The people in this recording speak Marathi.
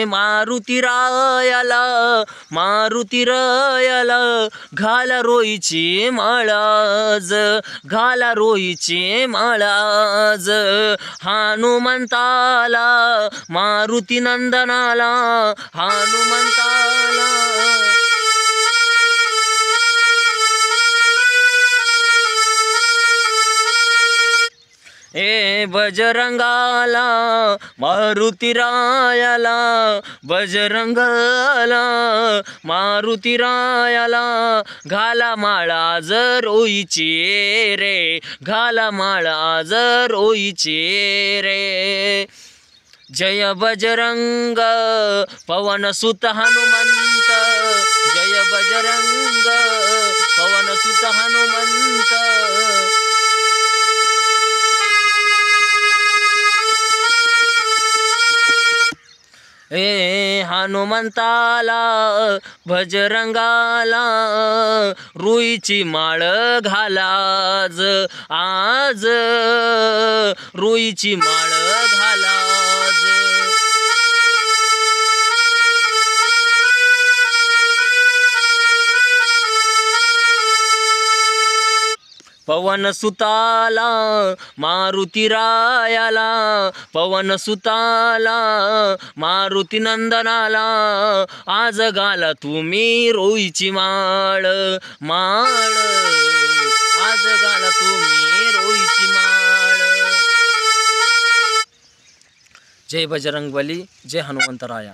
मारुती रायाला घाला रोईची माळाज, घाला रोईची माळाज. हनुमंताला मारुती नंदनाला हनुमंताला बजरंगाला मारुती रायाला, बजरंगाला मारुती रायाला घाला माळाज रोईची रे, घाला माळाज रोईची रे. जय बजरंग पवन सुत हनुमंत, जय बजरंग पवन सुत हनुमंत. हनुमंताला बजरंगाला रुईची माळ घालाज, आज रुईची माळ घालाज. पवन सुताला मारुती रायाला, पवन सुताला मारुती नंदनाला आज घाला तुम्ही रोईची माळ, माळ आज घाला तुम्ही रोईची माळ. जय बजरंगबली, जय हनुमंतराया.